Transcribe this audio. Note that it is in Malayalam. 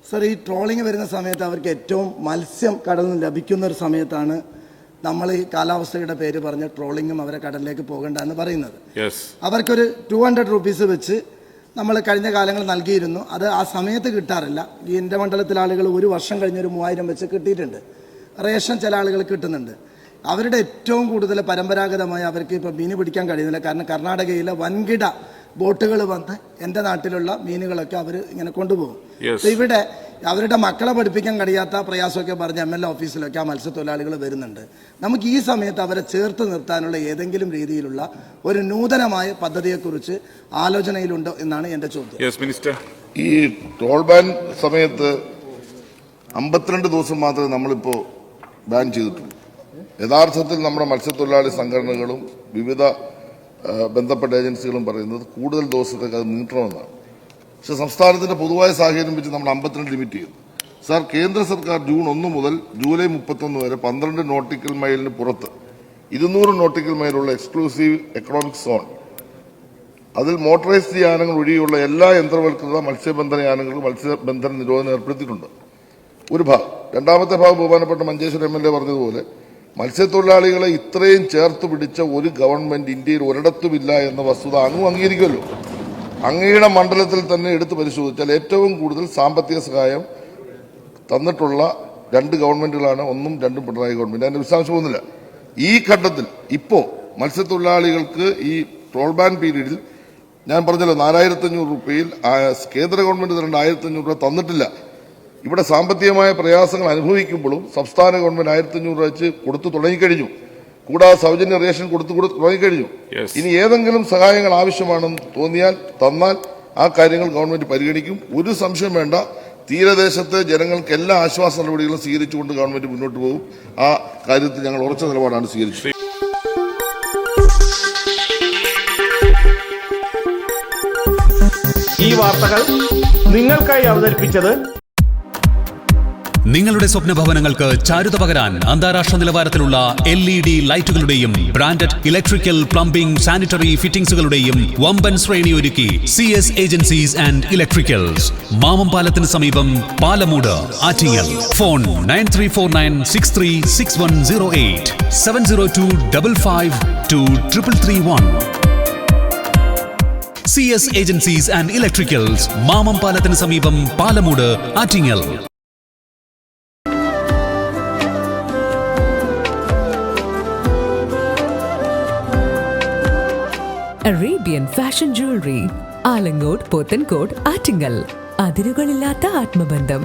സർ, ഈ ട്രോളിങ് വരുന്ന സമയത്ത് അവർക്ക് ഏറ്റവും മത്സ്യം കടലിൽ നിന്ന് ലഭിക്കുന്ന ഒരു സമയത്താണ് നമ്മൾ ഈ കാലാവസ്ഥയുടെ പേര് പറഞ്ഞ് ട്രോളിങ്ങും അവരെ കടലിലേക്ക് പോകണ്ട എന്ന് പറയുന്നത്. അവർക്കൊരു 200 rupees വെച്ച് നമ്മൾ കഴിഞ്ഞ കാലങ്ങൾ നൽകിയിരുന്നു. അത് ആ സമയത്ത് കിട്ടാറില്ല. ഈ എൻ്റെ മണ്ഡലത്തിലെ ആളുകൾ ഒരു വർഷം കഴിഞ്ഞൊരു 3000 വെച്ച് കിട്ടിയിട്ടുണ്ട്. റേഷൻ ചില ആളുകൾ കിട്ടുന്നുണ്ട്. അവരുടെ ഏറ്റവും കൂടുതൽ പരമ്പരാഗതമായി അവർക്ക് ഇപ്പോൾ മീൻ പിടിക്കാൻ കഴിയുന്നില്ല. കാരണം കർണാടകയിലെ വൻകിട ബോട്ടുകൾ വന്ന് എൻ്റെ നാട്ടിലുള്ള മീനുകളൊക്കെ അവർ ഇങ്ങനെ കൊണ്ടുപോകും. ഇവിടെ അവരുടെ മക്കളെ പഠിപ്പിക്കാൻ കഴിയാത്ത പ്രയാസമൊക്കെ പറഞ്ഞ് MLA ഓഫീസിലൊക്കെ ആ മത്സ്യത്തൊഴിലാളികൾ വരുന്നുണ്ട്. നമുക്ക് ഈ സമയത്ത് അവരെ ചേർത്ത് നിർത്താനുള്ള ഏതെങ്കിലും രീതിയിലുള്ള ഒരു നൂതനമായ പദ്ധതിയെക്കുറിച്ച് ആലോചനയിലുണ്ടോ എന്നാണ് എൻ്റെ ചോദ്യം. ഈ ട്രോൾ ബാൻ സമയത്ത് 52 ദിവസം മാത്രമേ നമ്മളിപ്പോൾ ബാൻ ചെയ്തിട്ടുള്ളൂ. യഥാർത്ഥത്തിൽ നമ്മുടെ മത്സ്യത്തൊഴിലാളി സംഘടനകളും വിവിധ ബന്ധപ്പെട്ട ഏജൻസികളും പറയുന്നത് കൂടുതൽ ദിവസത്തേക്ക് അത് നീട്ടണമെന്നാണ്. പക്ഷെ സംസ്ഥാനത്തിന്റെ പൊതുവായ സാഹചര്യം വെച്ച് നമ്മൾ 52 ലിമിറ്റ് ചെയ്തു. സാർ, കേന്ദ്ര സർക്കാർ ജൂൺ 1 മുതൽ ജൂലൈ 31 വരെ 12 നോട്ടിക്കൽ മൈലിന് പുറത്ത് 200 നോട്ടിക്കൽ മൈലുള്ള എക്സ്ക്ലൂസീവ് എക്കണോമിക് സോൺ, അതിൽ മോട്ടറൈസ്ഡ് യാനങ്ങൾ ഒഴികെയുള്ള എല്ലാ യന്ത്രവൽകൃത മത്സ്യബന്ധന യാനങ്ങൾക്കും മത്സ്യബന്ധന നിരോധനം ഏർപ്പെടുത്തിയിട്ടുണ്ട്. ഒരു ഭാഗം. രണ്ടാമത്തെ ഭാഗം ബഹുമാനപ്പെട്ട മഞ്ചേശ്വരം MLA പറഞ്ഞതുപോലെ മത്സ്യത്തൊഴിലാളികളെ ഇത്രയും ചേർത്ത് പിടിച്ച ഒരു ഗവൺമെന്റ് ഇന്ത്യയിൽ ഒരിടത്തുമില്ല എന്ന വസ്തുത അങ്ങും അംഗീകരിക്കുമല്ലോ. അങ്ങയുടെ മണ്ഡലത്തിൽ തന്നെ എടുത്തു പരിശോധിച്ചാൽ ഏറ്റവും കൂടുതൽ സാമ്പത്തിക സഹായം തന്നിട്ടുള്ള 2 ഗവൺമെന്റുകളാണ്, 1ഉം 2ഉം പിണറായി ഗവൺമെന്റ്. അതിന്റെ വിശദാംശം ഒന്നുമില്ല. ഈ ഘട്ടത്തിൽ ഇപ്പോ മത്സ്യത്തൊഴിലാളികൾക്ക് ഈ ട്രോൾ ബാൻ പീരീഡിൽ ഞാൻ പറഞ്ഞല്ലോ 4500 രൂപയിൽ കേന്ദ്ര ഗവൺമെന്റ് തരേണ്ട 1500 രൂപ തന്നിട്ടില്ല. ഇവിടെ സാമ്പത്തികമായ പ്രയാസങ്ങൾ അനുഭവിക്കുമ്പോഴും സംസ്ഥാന ഗവൺമെന്റ് 1500 വെച്ച് കൊടുത്തു തുടങ്ങിക്കഴിഞ്ഞു. കൂടാതെ സൗജന്യ റേഷൻ കൊടുത്തു തുടങ്ങിക്കഴിഞ്ഞു. ഇനി ഏതെങ്കിലും സഹായങ്ങൾ ആവശ്യമാണെന്ന് തോന്നിയാൽ തന്നാൽ ആ കാര്യങ്ങൾ ഗവൺമെന്റ് പരിഗണിക്കും. ഒരു സംശയം വേണ്ട, തീരദേശത്തെ ജനങ്ങൾക്ക് എല്ലാ ആശ്വാസ നടപടികളും സ്വീകരിച്ചുകൊണ്ട് ഗവൺമെന്റ് മുന്നോട്ട് പോകും. ആ കാര്യത്തിൽ ഞങ്ങൾ ഉറച്ച നിലപാടാണ് സ്വീകരിച്ചത്. ഈ വാർത്തകൾ നിങ്ങൾക്കായി അവതരിപ്പിച്ചത് നിങ്ങളുടെ സ്വപ്ന ഭവനങ്ങൾക്ക് ചാരുത പകരാൻ അന്താരാഷ്ട്ര നിലവാരത്തിലുള്ള LED ലൈറ്റുകളുടെയും ബ്രാൻഡഡ് ഇലക്ട്രിക്കൽ, പ്ലംബിംഗ്, സാനിറ്ററി ഫിറ്റിംഗ്സുകളുടെയും വമ്പൻ ശ്രേണി ഒരുക്കി CS agencies and electricals, Mamam പാലത്തിന് സമീപം, Palamoodu, Attingal. Phone 9349636108 702552331. CS agencies and electricals, Mamam പാലത്തിന് സമീപം, Palamoodu, Attingal. Arabian Fashion Jewelry, Alangode, Pothencode, Attingal. അതിരുകളില്ലാത്ത ആത്മബന്ധം.